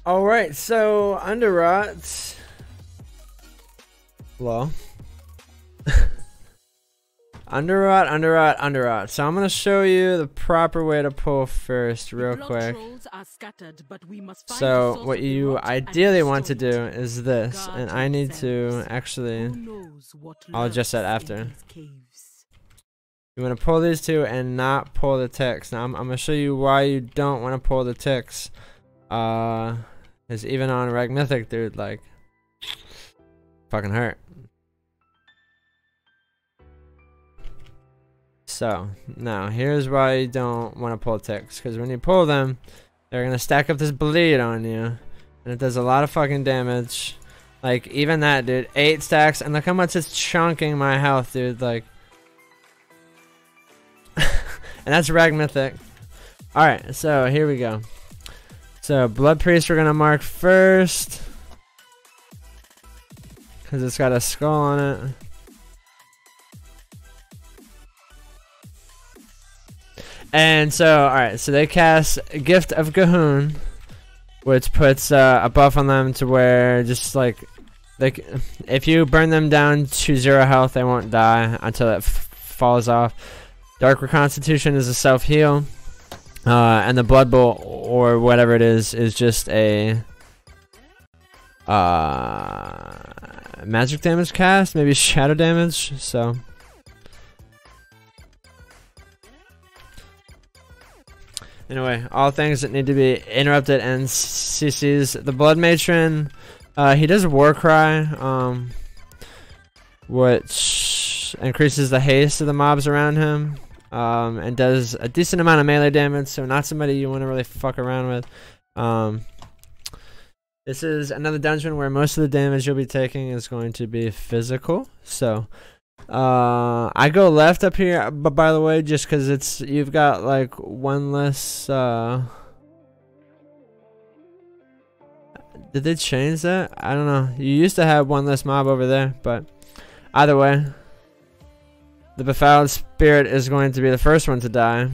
Alright, so Underrot. Hello. Underrot. So I'm gonna show you the proper way to pull first, real quick. So what you ideally want to do is this, and I need to actually, I'll adjust that after. You want to pull these two and not pull the ticks. Now I'm gonna show you why you don't want to pull the ticks. Is even on Reg Mythic, dude, like, fucking hurt. So now here's why you don't want to pull ticks, because when you pull them, they're gonna stack up this bleed on you, and it does a lot of fucking damage. Like even that, dude, 8 stacks, and look how much it's chunking my health, dude. Like, and that's Reg Mythic. All right, so here we go. So Blood Priest we're gonna mark first, because it's got a skull on it. And so, alright, so they cast Gift of Gahoon, which puts a buff on them to where just like, if you burn them down to 0 health, they won't die until it falls off. Dark Reconstitution is a self-heal. And the Blood Bolt, or whatever it is just a magic damage cast, maybe shadow damage. So anyway, all things that need to be interrupted and CCs. The Blood Matron, he does War Cry, which increases the haste of the mobs around him. And does a decent amount of melee damage, so not somebody you want to really fuck around with. This is another dungeon where most of the damage you'll be taking is going to be physical. So I go left up here, but by the way, just because it's, you've got like one less. Did they change that? I don't know. You used to have one less mob over there, but either way, the Befouled Spirit is going to be the first one to die.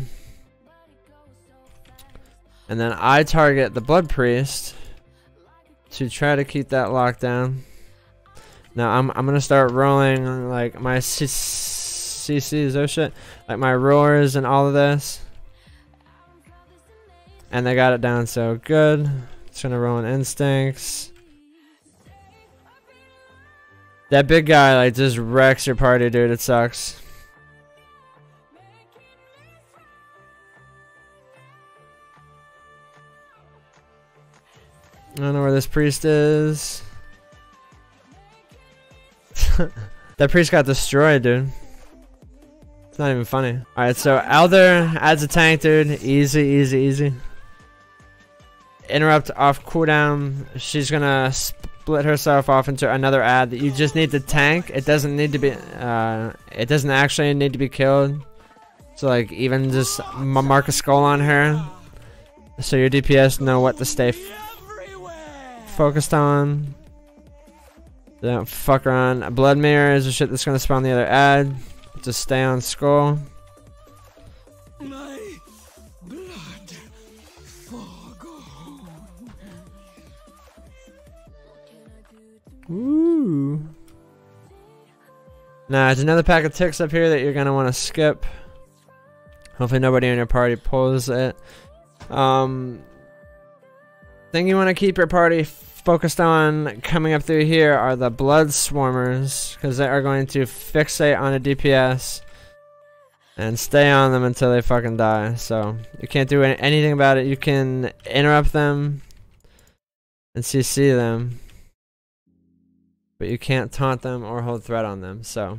And then I target the Blood Priest to try to keep that locked down. Now I'm gonna start rolling like my CCs, oh shit, like my roars and all of this. And they got it down so good. Just gonna roll in instincts. That big guy like just wrecks your party, dude. It sucks. I don't know where this priest is. That priest got destroyed, dude. It's not even funny. Alright, so Elder adds a tank, dude. Easy. Interrupt off cooldown. She's gonna split herself off into another ad that you just need to tank. It doesn't need to be, it doesn't actually need to be killed. So like even just mark a skull on her, so your DPS know what to stay focused on. Don't fuck around. Blood Mirror is the shit that's gonna spawn the other ad. Just stay on skull. My blood forgone. Ooh. Now there's another pack of ticks up here that you're gonna want to skip. Hopefully nobody in your party pulls it. Thing you want to keep your party focused on coming up through here are the Blood Swarmers, because they are going to fixate on a DPS and stay on them until they fucking die. So you can't do anything about it. You can interrupt them and CC them, but you can't taunt them or hold threat on them. So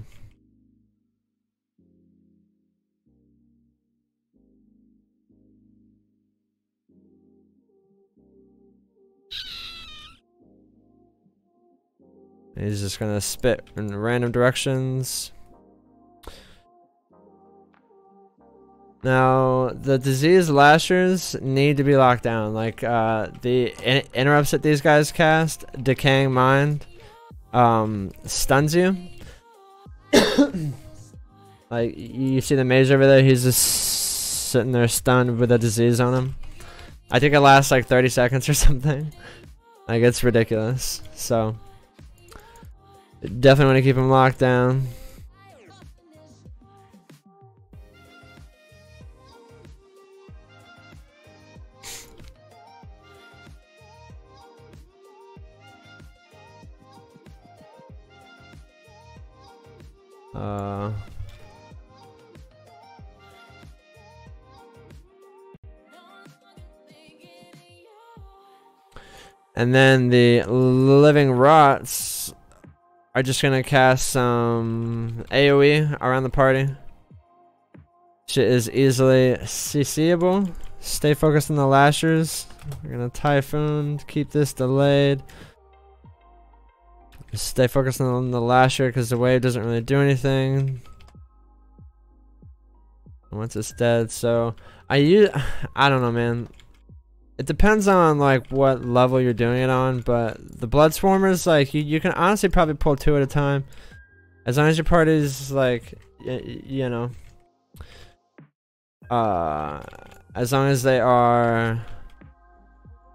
he's just gonna spit in random directions. Now, the disease lashers need to be locked down. Like, the interrupts that these guys cast, Decaying Mind, stuns you. Like, you see the mage over there, he's just sitting there stunned with a disease on him. I think it lasts like 30 seconds or something. Like, it's ridiculous. So definitely want to keep him locked down. And then the living rots are just gonna cast some AoE around the party. Shit is easily CCable. Stay focused on the lashers. We're gonna typhoon, keep this delayed. Stay focused on the lasher because the wave doesn't really do anything once it's dead. So I don't know, man. It depends on like what level you're doing it on, but the blood swarmers, like you can honestly probably pull 2 at a time, as long as your party's like you know, as long as they are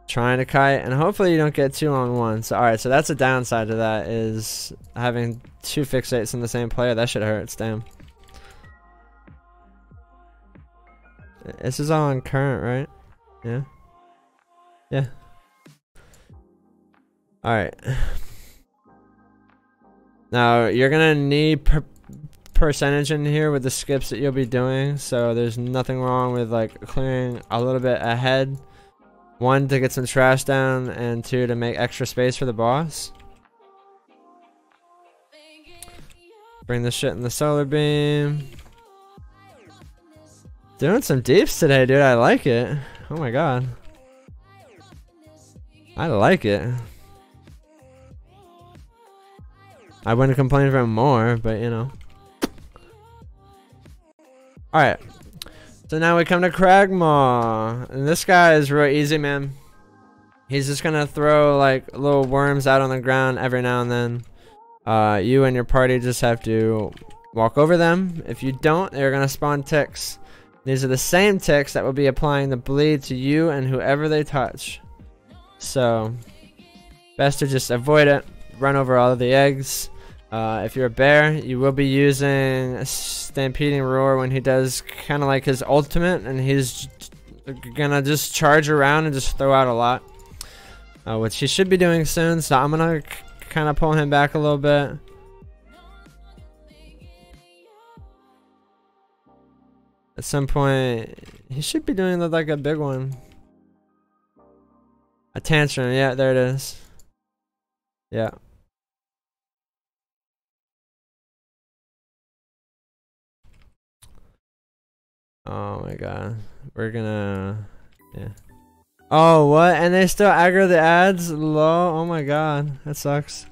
trying to kite, and hopefully you don't get 2 on 1. So alright, so that's a downside to that, is having 2 fixates in the same player. That shit hurts, damn. This is all on current, right? Yeah. Yeah. Alright. Now, you're gonna need percentage in here with the skips that you'll be doing, so there's nothing wrong with like clearing a little bit ahead. 1, to get some trash down, and 2, to make extra space for the boss. Bring the shit in the solar beam. Doing some deeps today, dude. I like it. Oh my god. I like it. I wouldn't complain for more, but you know. Alright. So now we come to Cragmaw. And this guy is real easy, man. He's just gonna throw like little worms out on the ground every now and then. You and your party just have to walk over them. If you don't, they're gonna spawn ticks. These are the same ticks that will be applying the bleed to you and whoever they touch. So, best to just avoid it. Run over all of the eggs. If you're a bear, you will be using a Stampeding Roar when he does kind of like his ultimate, and he's gonna just charge around and just throw out a lot, which he should be doing soon. So I'm gonna kind of pull him back a little bit. At some point, he should be doing like a big one. A tantrum, yeah, there it is. Yeah. Oh my god. We're gonna... yeah. Oh, what? And they still aggro the ads? Lol. Oh my god. That sucks.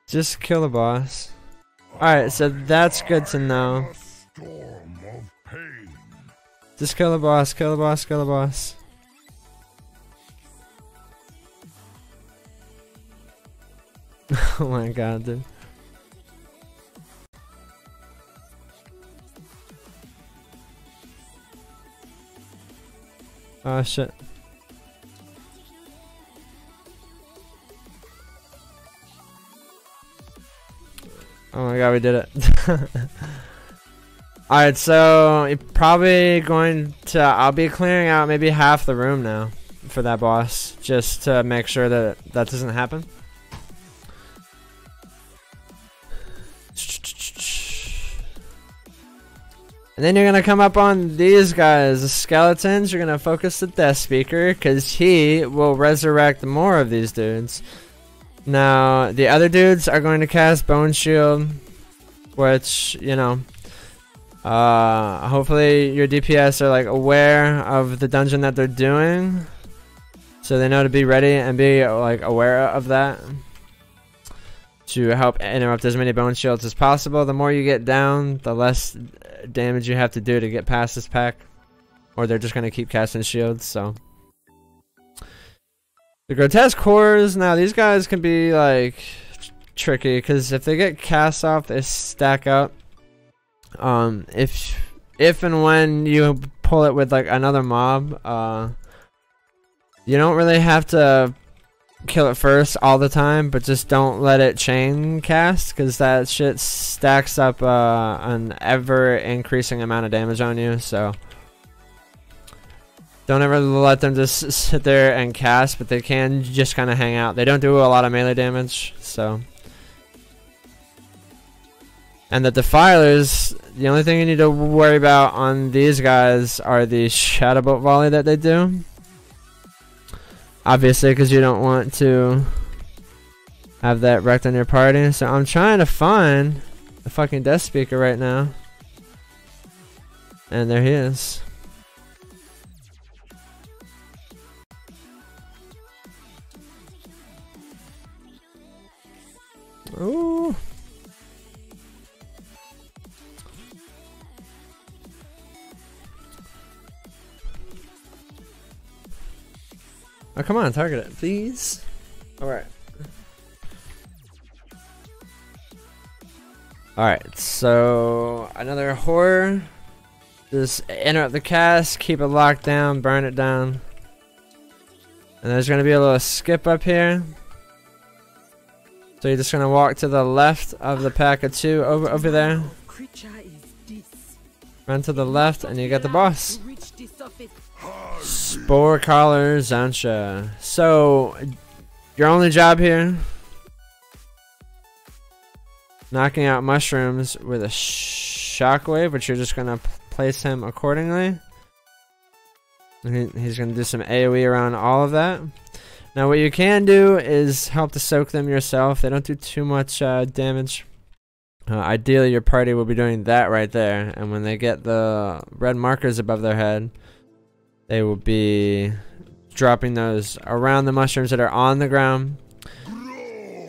Just kill the boss. Alright, so that's good to know. Just kill the boss, kill the boss, kill the boss. Oh my god, dude. Oh shit. Oh my god, we did it. Alright, so you're probably going to... I'll be clearing out maybe half the room now for that boss, just to make sure that that doesn't happen. And then you're going to come up on these guys, the skeletons. You're going to focus the Death Speaker, because he will resurrect more of these dudes. Now, the other dudes are going to cast Bone Shield, which, you know... hopefully your DPS are like aware of the dungeon that they're doing, so they know to be ready and be like aware of that to help interrupt as many bone shields as possible. The more you get down, the less damage you have to do to get past this pack, or they're just gonna keep casting shields. So the grotesque cores, now these guys can be like tricky, because if they get cast off, they stack up. If and when you pull it with like another mob. You don't really have to kill it first all the time, but just don't let it chain cast, because that shit stacks up an ever increasing amount of damage on you. So don't ever let them just sit there and cast, but they can just kind of hang out. They don't do a lot of melee damage, so. And the Defilers, the only thing you need to worry about on these guys are the Shadow Bolt volley that they do. Obviously, because you don't want to have that wrecked on your party. So I'm trying to find the fucking Death Speaker right now. And there he is. Ooh. Oh, come on, target it, please. Alright. Alright, so another horror. Just interrupt the cast, keep it locked down, burn it down. And there's going to be a little skip up here. So you're just going to walk to the left of the pack of 2 over there. Run to the left and you get the boss. Spore Collar Zansha. So your only job here, knocking out mushrooms with a shockwave, but you're just going to place him accordingly. He's going to do some AoE around all of that. Now what you can do is help to soak them yourself. They don't do too much damage. Ideally your party will be doing that right there, and when they get the red markers above their head, they will be dropping those around the mushrooms that are on the ground.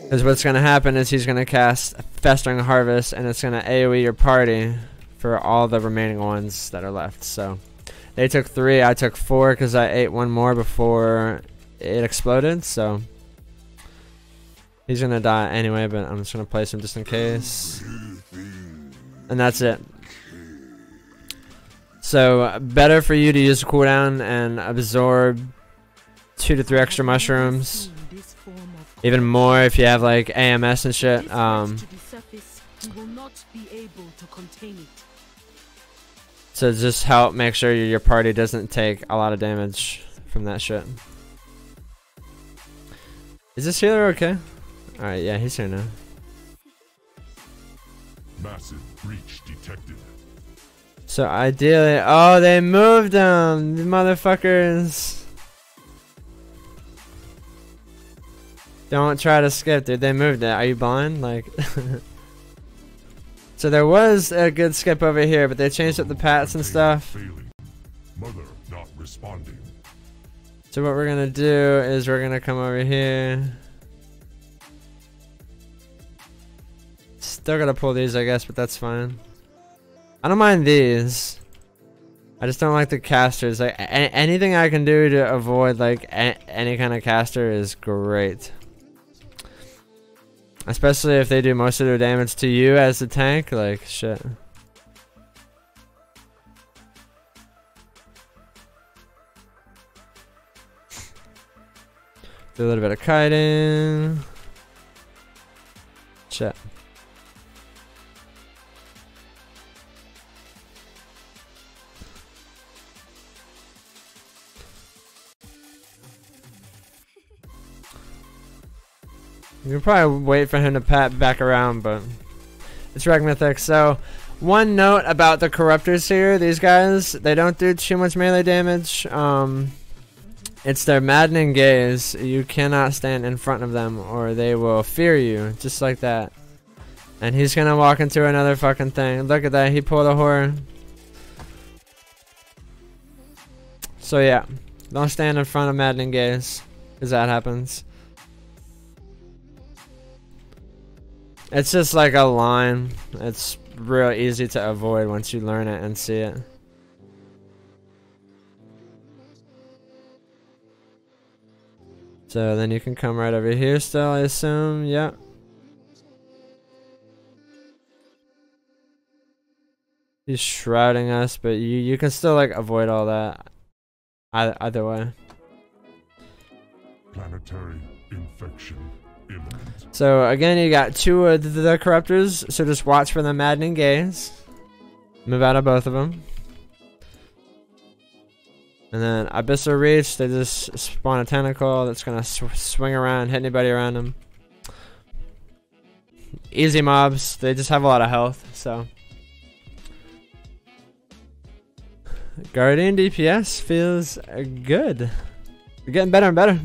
Because what's going to happen is he's going to cast Festering Harvest, and it's going to AoE your party for all the remaining ones that are left. So they took 3, I took 4 because I ate one more before it exploded. So he's going to die anyway, but I'm just going to place him just in case. And that's it. So better for you to use a cooldown and absorb 2 to 3 extra mushrooms. Even more if you have like AMS and shit. So just help make sure your party doesn't take a lot of damage from that shit. Is this healer okay? Alright, yeah, he's here now. Massive breach detected. So ideally, oh, they moved them, the motherfuckers. Don't try to skip, dude. They moved it. Are you blind? Like, so there was a good skip over here, but they changed up the pats and stuff. Mother not responding. So what we're gonna do is we're gonna come over here. Still gotta pull these, I guess, but that's fine. I don't mind these. I just don't like the casters. Like anything I can do to avoid like any kind of caster is great. Especially if they do most of their damage to you as the tank. Like shit. Do a little bit of kiting. Shit. You can probably wait for him to pat back around, but it's Reg Mythic. So, one note about the Corruptors here. These guys, they don't do too much melee damage. It's their maddening gaze. You cannot stand in front of them or they will fear you, just like that. And he's gonna walk into another fucking thing. Look at that, he pulled a horror. So yeah, don't stand in front of maddening gaze, because that happens. It's just like a line. It's real easy to avoid once you learn it and see it. So then you can come right over here still, I assume. Yep. He's shrouding us, but you can still like avoid all that. Either way. Planetary infection imminent. So again, you got two of the corruptors. So just watch for the maddening gaze. Move out of both of them. And then Abyssal Reach, they just spawn a tentacle that's gonna swing around, hit anybody around them. Easy mobs, they just have a lot of health, so. Guardian DPS feels good. We're getting better and better.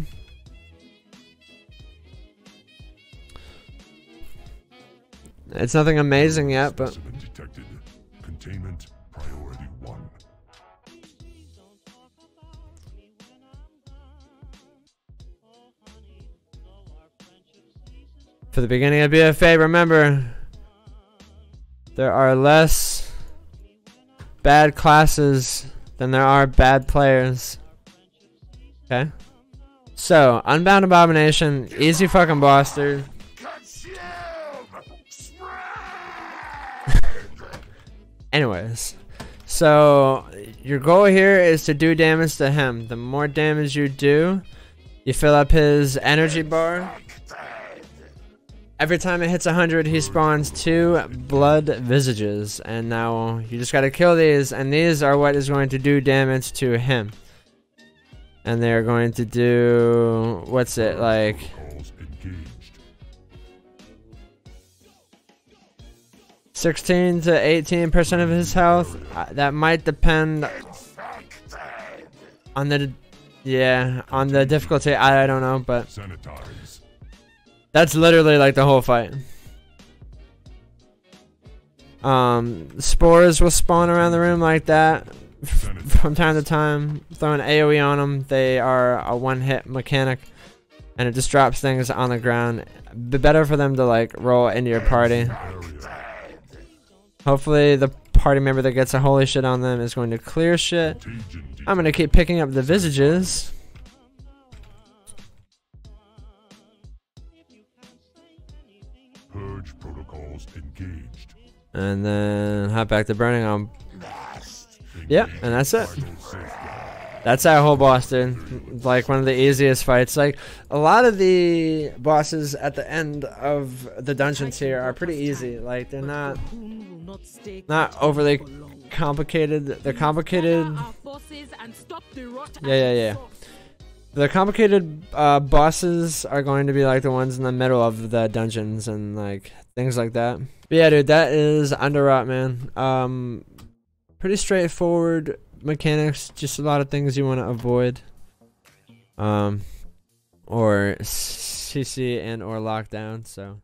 It's nothing amazing yet, but. Detected. Containment priority 1. For the beginning of BFA, remember, there are less bad classes than there are bad players. Okay? So, Unbound Abomination, easy fucking boss, dude. Anyways, so your goal here is to do damage to him. The more damage you do, you fill up his energy bar. Every time it hits 100, he spawns 2 blood visages. And now you just gotta kill these, and these are what is going to do damage to him. And they're going to do, what's it, like 16 to 18% of his health. That might depend on the, on the difficulty. I don't know, but that's literally like the whole fight. Spores will spawn around the room like that from time to time. Throwing AoE on them. They are a one-hit mechanic, and it just drops things on the ground. Be better for them to like roll into your party. Hopefully the party member that gets a holy shit on them is going to clear shit. I'm going to keep picking up the visages. Purge protocols engaged. And then hop back to burning on. Yep, and that's it. That's our whole boss, dude. Like one of the easiest fights. Like a lot of the bosses at the end of the dungeons here are pretty easy. Like they're not overly complicated. They're complicated. Yeah. The complicated bosses are going to be like the ones in the middle of the dungeons and like things like that. But yeah, dude, that is Underrot, man. Pretty straightforward mechanics, just a lot of things you want to avoid. Or CC and or lockdown, so